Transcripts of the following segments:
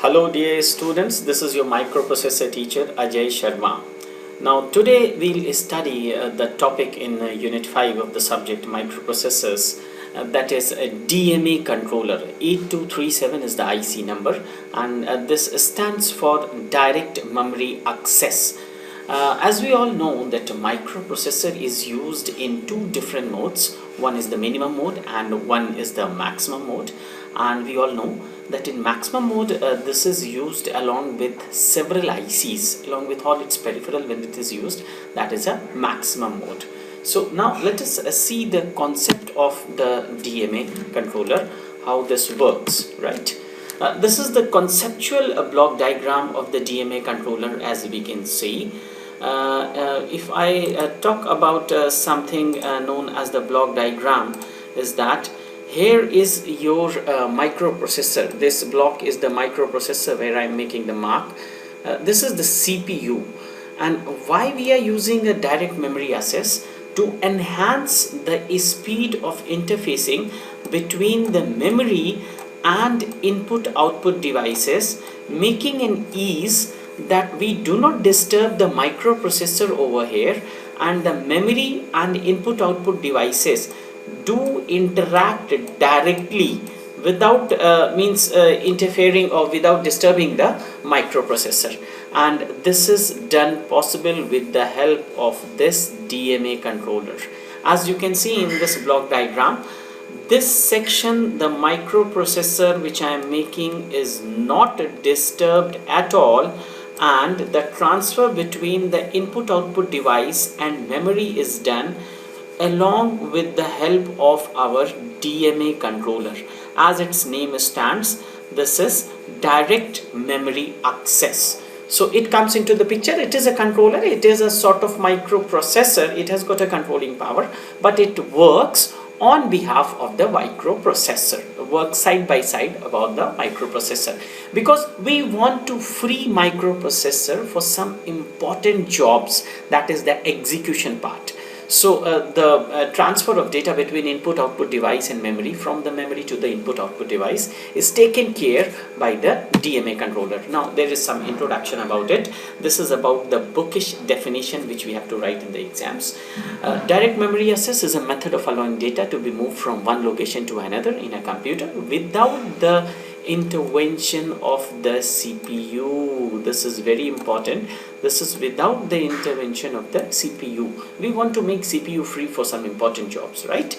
Hello dear students, this is your microprocessor teacher Ajay Sharma. Now today we'll study the topic in unit 5 of the subject microprocessors, that is a DMA controller. 8237 is the IC number, and this stands for direct memory access. As we all know that a microprocessor is used in two different modes. One is the minimum mode and one is the maximum mode, and we all know that in maximum mode this is used along with several ICs, along with all its peripheral when it is used. That is a maximum mode. So now let us see the concept of the DMA controller, how this works, right? This is the conceptual block diagram of the DMA controller, as we can see. If I talk about something known as the block diagram, is that here is your microprocessor. This block is the microprocessor where I am making the mark. This is the CPU, and why we are using a direct memory access? To enhance the speed of interfacing between the memory and input-output devices, making an ease that we do not disturb the microprocessor over here, and the memory and input-output devices do interact directly without interfering or without disturbing the microprocessor. And this is done possible with the help of this DMA controller. As you can see in this block diagram, this section, the microprocessor which I am making, is not disturbed at all, and the transfer between the input-output device and memory is done along with the help of our DMA controller. As its name stands, this is direct memory access. So it comes into the picture. It is a controller, it is a sort of microprocessor, it has got a controlling power, but it works on behalf of the microprocessor, works side by side about the microprocessor, because we want to free microprocessor for some important jobs, that is the execution part. So the transfer of data between input-output device and memory, from the memory to the input-output device, is taken care by the DMA controller. Now there is some introduction about it. This is about the bookish definition which we have to write in the exams. Direct memory access is a method of allowing data to be moved from one location to another in a computer without the intervention of the CPU. This is very important. This is without the intervention of the CPU. We want to make CPU free for some important jobs, right?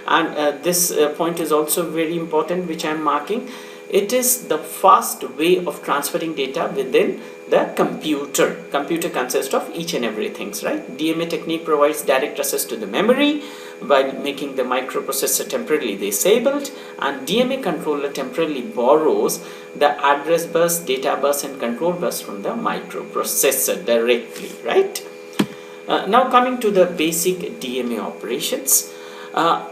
And this point is also very important, which I am marking. It is the fast way of transferring data within the computer. Computer consists of each and everything, right? DMA technique provides direct access to the memory by making the microprocessor temporarily disabled, and DMA controller temporarily borrows the address bus, data bus and control bus from the microprocessor directly, right? Now coming to the basic DMA operations,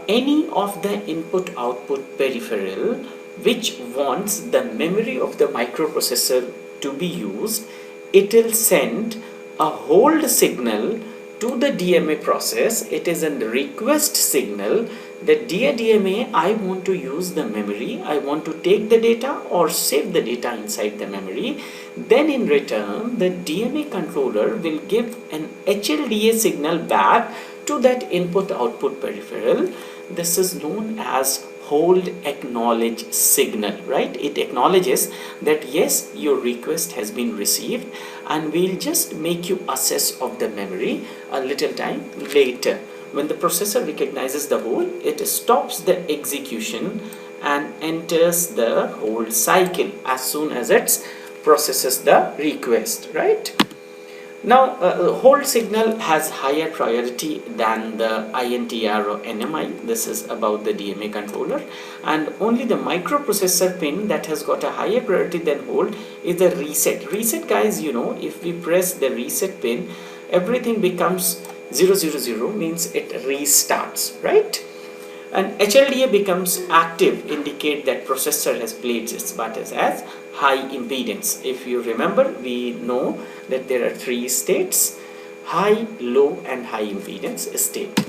any of the input-output peripheral which wants the memory of the microprocessor to be used, it will send a hold signal to the DMA process. It is a request signal that, dear DMA, I want to use the memory, I want to take the data or save the data inside the memory. Then in return, the DMA controller will give an HLDA signal back to that input-output peripheral. This is known as hold acknowledge signal, right? It acknowledges that yes, your request has been received, and we'll just make you access of the memory a little time later. When the processor recognizes the hold, it stops the execution and enters the hold cycle as soon as it processes the request, right? Now, hold signal has higher priority than the INTR or NMI. This is about the DMA controller, and only the microprocessor pin that has got a higher priority than hold is the reset. Reset, guys, you know, if we press the reset pin, everything becomes 000, means it restarts, right? And HLDA becomes active, indicate that processor has placed its buttons as high impedance. If you remember, we know that there are three states: high, low and high impedance state.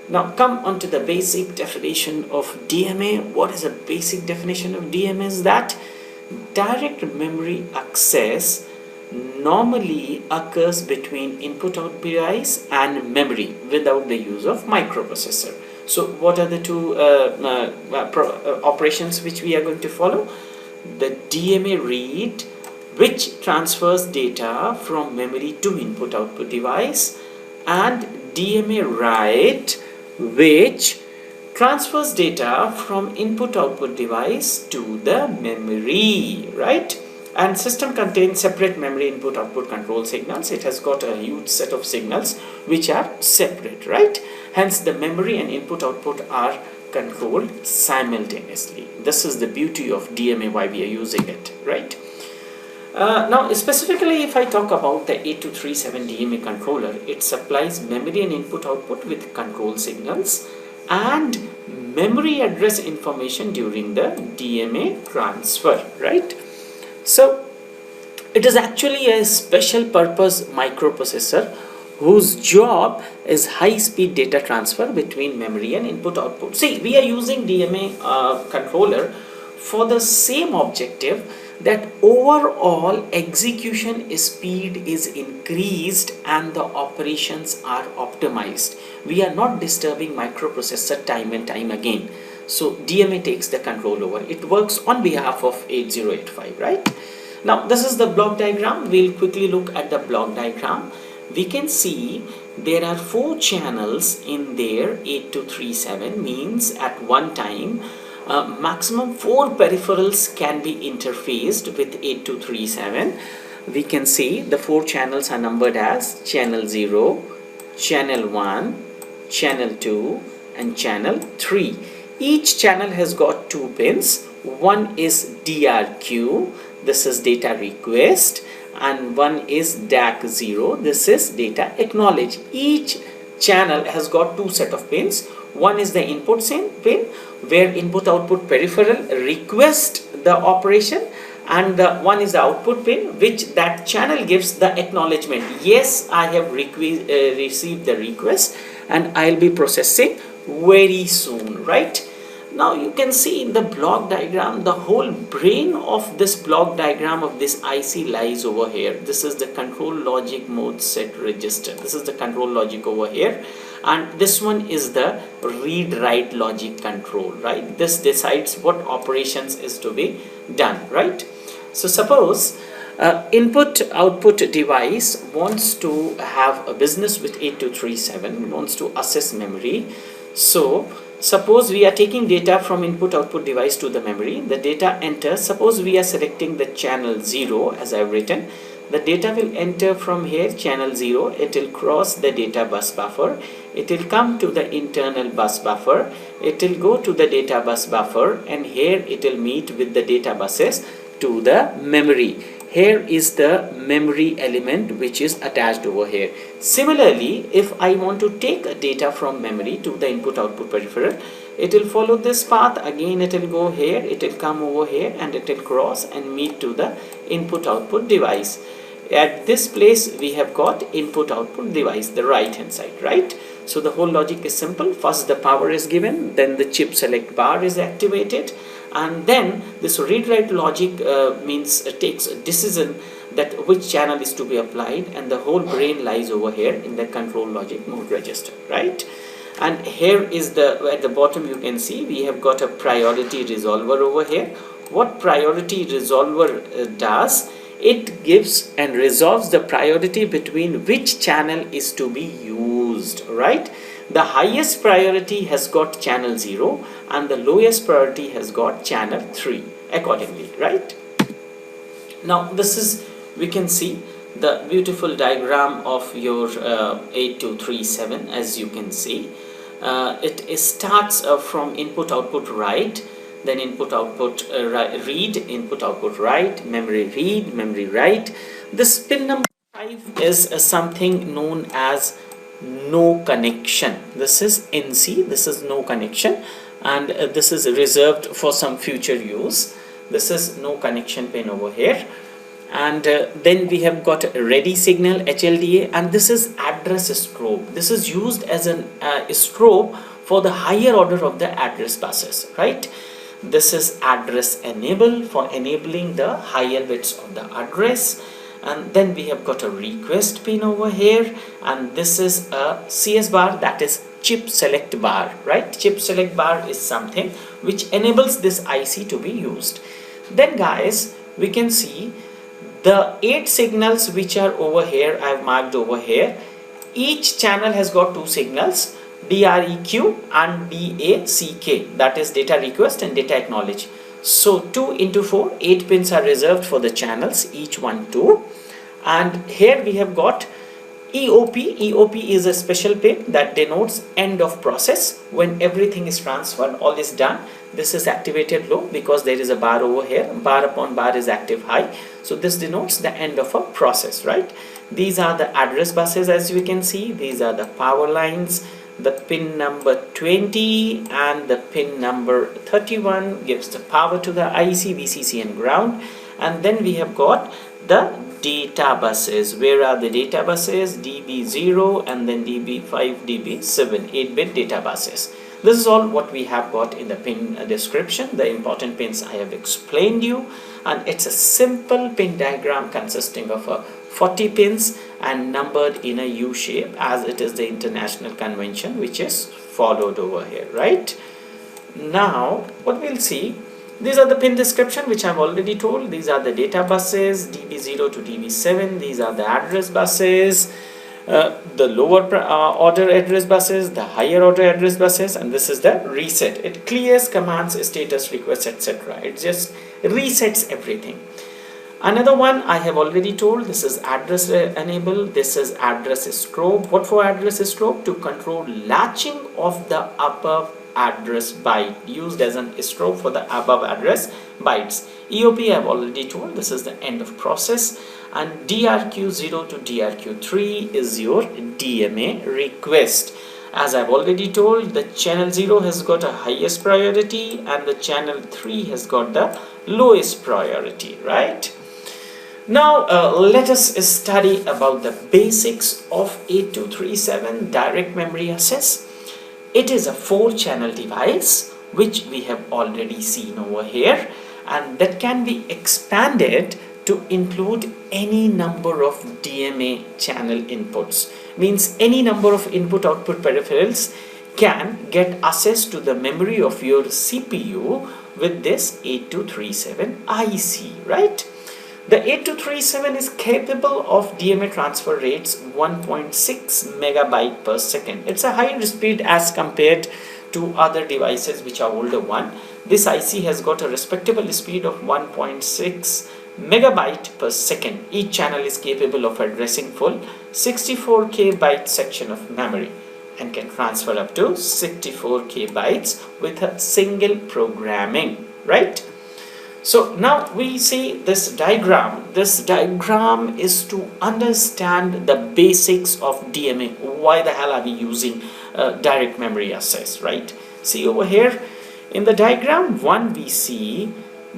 Now come on to the basic definition of DMA. What is a basic definition of DMA? Is that direct memory access normally occurs between input-output device and memory without the use of microprocessor. So what are the two operations which we are going to follow? The DMA read, which transfers data from memory to input-output device, and DMA write, which transfers data from input-output device to the memory, right? And system contains separate memory input-output control signals. It has got a huge set of signals which are separate, right? Hence the memory and input-output are controlled simultaneously. This is the beauty of DMA, why we are using it, right? Now specifically if I talk about the 8237 DMA controller, it supplies memory and input-output with control signals and memory address information during the DMA transfer, right? So it is actually a special purpose microprocessor whose job is high speed data transfer between memory and input output. See, we are using DMA controller for the same objective, that overall execution speed is increased and the operations are optimized. We are not disturbing microprocessor time and time again. So DMA takes the control over. It works on behalf of 8085, right? Now this is the block diagram. We'll quickly look at the block diagram. We can see there are 4 channels in there. 8237 means at one time maximum 4 peripherals can be interfaced with 8237. We can see the 4 channels are numbered as channel 0, channel 1, channel 2 and channel 3. Each channel has got 2 pins. One is DRQ, this is data request, and one is DAC0, this is data acknowledge. Each channel has got 2 set of pins. One is the input pin where input output peripheral request the operation, and one is the output pin which that channel gives the acknowledgement, yes, I have received the request and I'll be processing very soon, right? Now you can see in the block diagram, the whole brain of this block diagram of this IC lies over here. This is the control logic mode set register. This is the control logic over here, and this one is the read write logic control, right? This decides what operations is to be done, right? So suppose input output device wants to have a business with 8237, wants to access memory. So suppose we are taking data from input output device to the memory. The data enters. Suppose we are selecting the channel 0 as I have written. The data will enter from here, channel 0. It will cross the data bus buffer. It will come to the internal bus buffer. It will go to the data bus buffer, and here it will meet with the data buses to the memory. Here is the memory element which is attached over here. Similarly, if I want to take data from memory to the input output peripheral, it will follow this path. Again it will go here, it will come over here, and it will cross and meet to the input output device. At this place we have got input output device, the right hand side, right? So the whole logic is simple. First the power is given, then the chip select bar is activated, and then this read write logic takes a decision that which channel is to be applied, and the whole brain lies over here in the control logic mode register, right? And here is at the bottom you can see we have got a priority resolver over here. What priority resolver does, it gives and resolves the priority between which channel is to be used, right? The highest priority has got channel 0 and the lowest priority has got channel 3 accordingly, right? Now this is, we can see the beautiful diagram of your 8237. As you can see, it starts from input output write, then input output read, input output write, memory read, memory write. This pin number 5 is something known as no connection. This is NC, this is no connection, and this is reserved for some future use. This is no connection pin over here. And then we have got a ready signal, HLDA, and this is address strobe. This is used as a strobe for the higher order of the address buses, right? This is address enable for enabling the higher bits of the address. And then we have got a request pin over here, and this is a CS bar, that is chip select bar, right? Chip select bar is something which enables this IC to be used. Then guys, we can see the 8 signals which are over here. I have marked over here. Each channel has got 2 signals, DREQ and DACK, that is data request and data acknowledge. So 2 into 4, 8 pins are reserved for the channels, each one 2. And here we have got EOP. EOP is a special pin that denotes end of process. When everything is transferred, all is done, this is activated low because there is a bar over here. Bar upon bar is active high. So this denotes the end of a process, right? These are the address buses, as you can see. These are the power lines. The pin number 20 and the pin number 31 gives the power to the IC, VCC and ground. And then we have got the data buses. Where are the data buses? DB0 and then DB5, DB7, 8-bit data buses. This is all what we have got in the pin description. The important pins I have explained you, and it's a simple pin diagram consisting of 40 pins and numbered in a U shape, as it is the international convention which is followed over here, right? Now what we'll see, these are the pin description which I've already told. These are the data buses, DB0 to DB7. These are the address buses, the lower order address buses, the higher order address buses, and this is the reset. It clears commands, status, requests, etc. It just resets everything. Another one I have already told, this is address enable, this is address strobe. What for address strobe? To control latching of the above address byte, used as an strobe for the above address bytes. EOP I have already told, this is the end of process. And DRQ0 to DRQ3 is your DMA request. As I've already told, the channel 0 has got a highest priority and the channel 3 has got the lowest priority, right? Now let us study about the basics of 8237 direct memory access. It is a 4-channel device which we have already seen over here, and that can be expanded to include any number of DMA channel inputs. Means any number of input-output peripherals can get access to the memory of your CPU with this 8237 IC, right? The 8237 is capable of Dma transfer rates 1.6 megabyte per second. It's a higher speed as compared to other devices which are older one. This IC has got a respectable speed of 1.6 megabyte per second. Each channel is capable of addressing full 64K byte section of memory and can transfer up to 64K bytes with a single programming, right? So now we see this diagram. This diagram is to understand the basics of DMA. Why the hell are we using direct memory access, right? See over here in the diagram 1, we see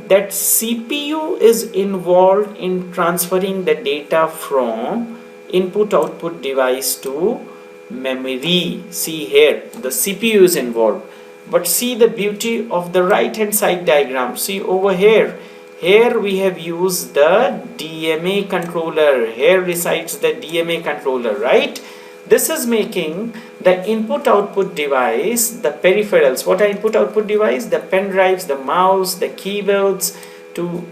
that CPU is involved in transferring the data from input-output device to memory. See here, the CPU is involved. But see the beauty of the right hand side diagram. See over here. Here we have used the DMA controller. Here resides the DMA controller, right? This is making the input-output device, the peripherals. What are input-output device? The pen drives, the mouse, the keyboards, to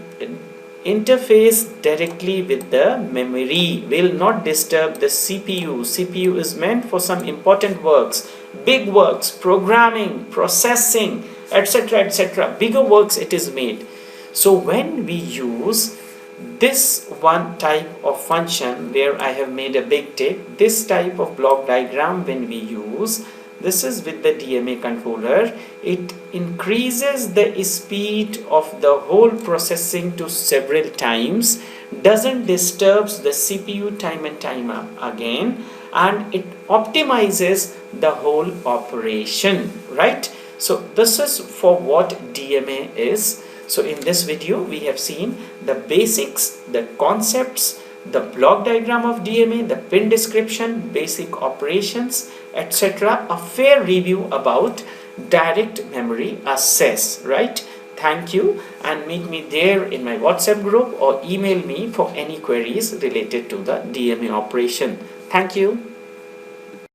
interface directly with the memory. Will not disturb the CPU. CPU is meant for some important works, big works, programming, processing, etc., etc. Bigger works it is made. So when we use this one type of function where I have made a big tick, this type of block diagram, when we use this is with the DMA controller, it increases the speed of the whole processing to several times, doesn't disturbs the CPU time and time again, and it optimizes the whole operation, right? So this is for what DMA is. So in this video we have seen the basics, the concepts, the block diagram of DMA, the pin description, basic operations, etc. A fair review about direct memory access, right? thank you, and meet me there in my WhatsApp group or email me for any queries related to the DMA operation. Thank you.